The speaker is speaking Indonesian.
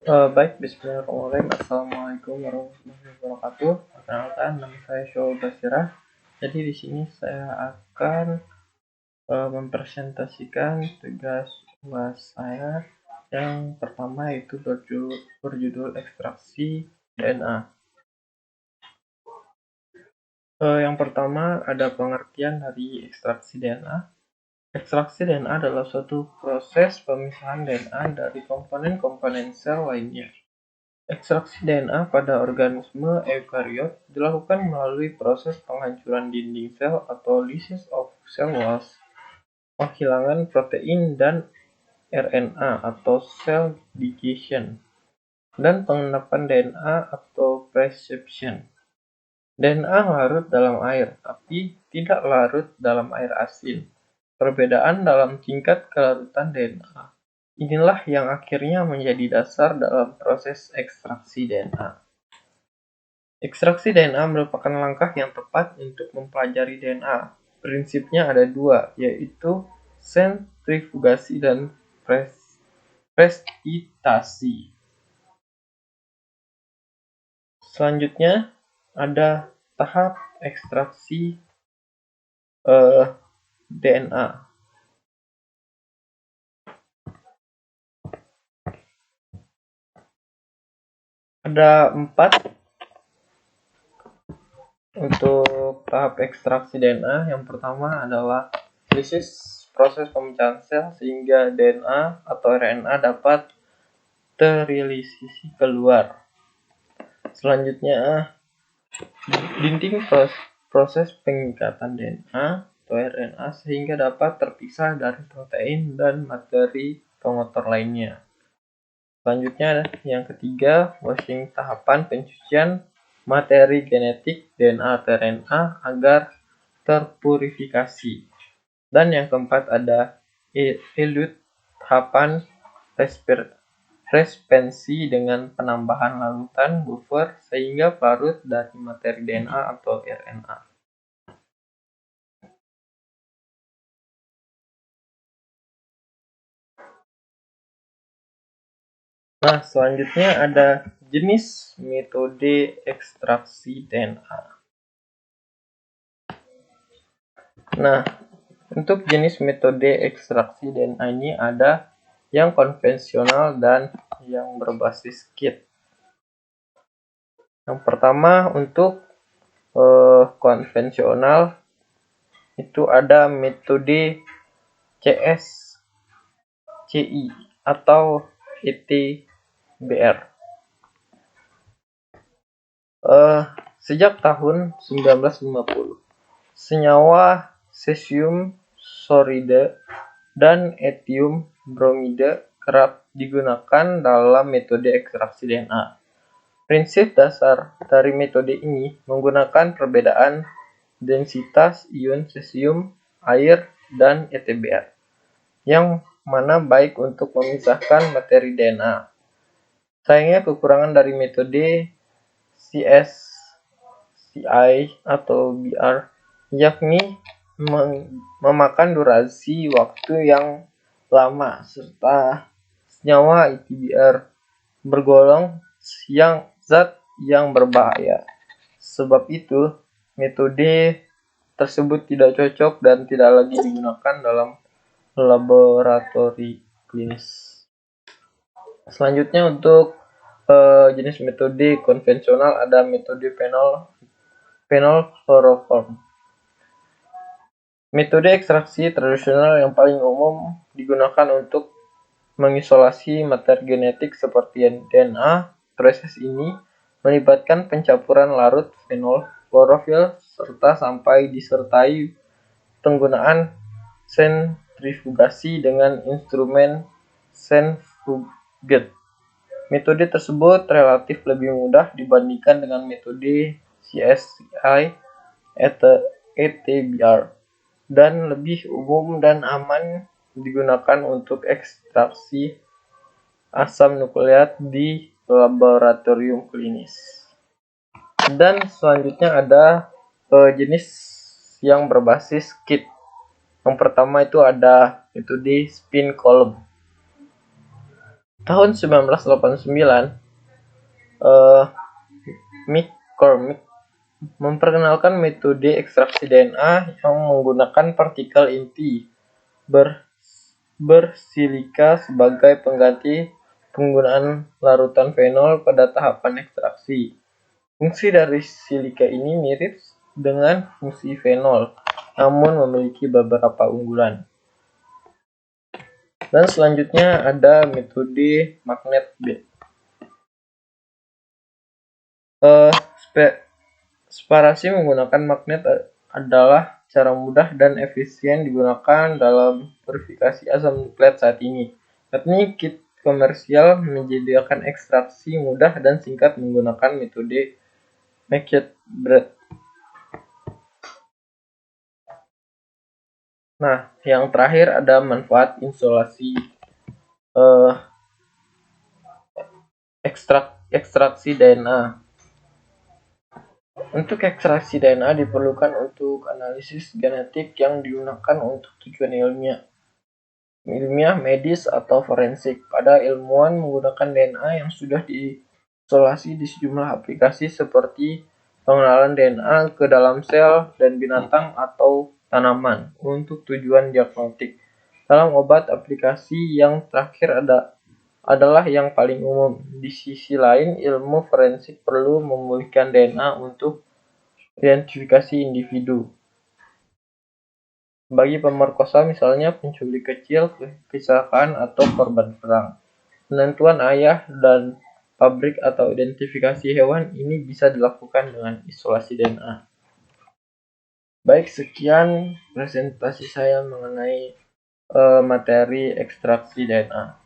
Baik, bismillahirrahmanirrahim. Assalamualaikum warahmatullahi wabarakatuh. Perkenalkan, nama saya Syul Basirah. Jadi di sini saya akan mempresentasikan tugas UAS saya yang pertama yaitu berjudul ekstraksi DNA. Yang pertama ada pengertian dari ekstraksi DNA. Ekstraksi DNA adalah suatu proses pemisahan DNA dari komponen-komponen sel lainnya. Ekstraksi DNA pada organisme eukariot dilakukan melalui proses penghancuran dinding sel atau lysis of cell walls, penghilangan protein dan RNA atau cell digestion, dan pengendapan DNA atau prescription. DNA larut dalam air, tapi tidak larut dalam air asin. Perbedaan dalam tingkat kelarutan DNA inilah yang akhirnya menjadi dasar dalam proses ekstraksi DNA. Ekstraksi DNA merupakan langkah yang tepat untuk mempelajari DNA. Prinsipnya ada dua, yaitu sentrifugasi dan prestitasi. Selanjutnya ada tahap ekstraksi DNA. Ada 4 untuk tahap ekstraksi DNA. Yang pertama adalah lysis, proses pemecahan sel sehingga DNA atau RNA dapat terilisisi keluar. Selanjutnya dinding proses pengikatan DNA atau RNA sehingga dapat terpisah dari protein dan materi pengotor lainnya. Selanjutnya yang ketiga, washing, tahapan pencucian materi genetik DNA atau RNA agar terpurifikasi. Dan yang keempat ada elute, tahapan respensi dengan penambahan larutan buffer sehingga pelarut dari materi DNA atau RNA. Nah, selanjutnya ada jenis metode ekstraksi DNA. Nah, untuk jenis metode ekstraksi DNA ini ada yang konvensional dan yang berbasis kit. Yang pertama untuk konvensional itu ada metode CSCI atau ETBR. Sejak tahun 1950, senyawa cesium soride dan etium bromide kerap digunakan dalam metode ekstraksi DNA. Prinsip dasar dari metode ini menggunakan perbedaan densitas ion cesium, air, dan ETBR, yang mana baik untuk memisahkan materi DNA. Sayangnya kekurangan dari metode CSCI atau BR yakni memakan durasi waktu yang lama serta senyawa ETBR bergolong zat yang berbahaya. Sebab itu, metode tersebut tidak cocok dan tidak lagi digunakan dalam laboratori klinis. Selanjutnya untuk jenis metode konvensional ada metode phenol chloroform. Metode ekstraksi tradisional yang paling umum digunakan untuk mengisolasi materi genetik seperti DNA. Proses ini melibatkan pencampuran larut fenol klorofil serta sampai disertai penggunaan sentrifugasi dengan instrumen centrifuge. Metode tersebut relatif lebih mudah dibandingkan dengan metode CSCI ETBR dan lebih umum dan aman digunakan untuk ekstraksi asam nukleat di laboratorium klinis. Dan selanjutnya ada jenis yang berbasis kit. Yang pertama itu ada metode spin column. Tahun 1989, McCormick memperkenalkan metode ekstraksi DNA yang menggunakan partikel inti bersilika sebagai pengganti penggunaan larutan fenol pada tahapan ekstraksi. Fungsi dari silika ini mirip dengan fungsi fenol, namun memiliki beberapa unggulan. Dan selanjutnya ada metode magnet bed. Separasi menggunakan magnet adalah cara mudah dan efisien digunakan dalam purifikasi asam nukleat saat ini. Teknik kit komersial menyediakan ekstraksi mudah dan singkat menggunakan metode magnet bed. Nah, yang terakhir ada manfaat isolasi ekstraksi DNA. Untuk ekstraksi DNA diperlukan untuk analisis genetik yang digunakan untuk tujuan ilmiah, medis, atau forensik. Pada ilmuwan menggunakan DNA yang sudah diisolasi di sejumlah aplikasi seperti pengenalan DNA ke dalam sel dan binatang atau tanaman untuk tujuan diagnostik. Dalam obat, aplikasi yang terakhir adalah yang paling umum. Di sisi lain, ilmu forensik perlu memulihkan DNA untuk identifikasi individu. Bagi pemerkosa misalnya penculik kecil, kecelakaan, atau korban perang. Penentuan ayah dan pabrik atau identifikasi hewan ini bisa dilakukan dengan isolasi DNA. Baik, sekian presentasi saya mengenai materi ekstraksi DNA.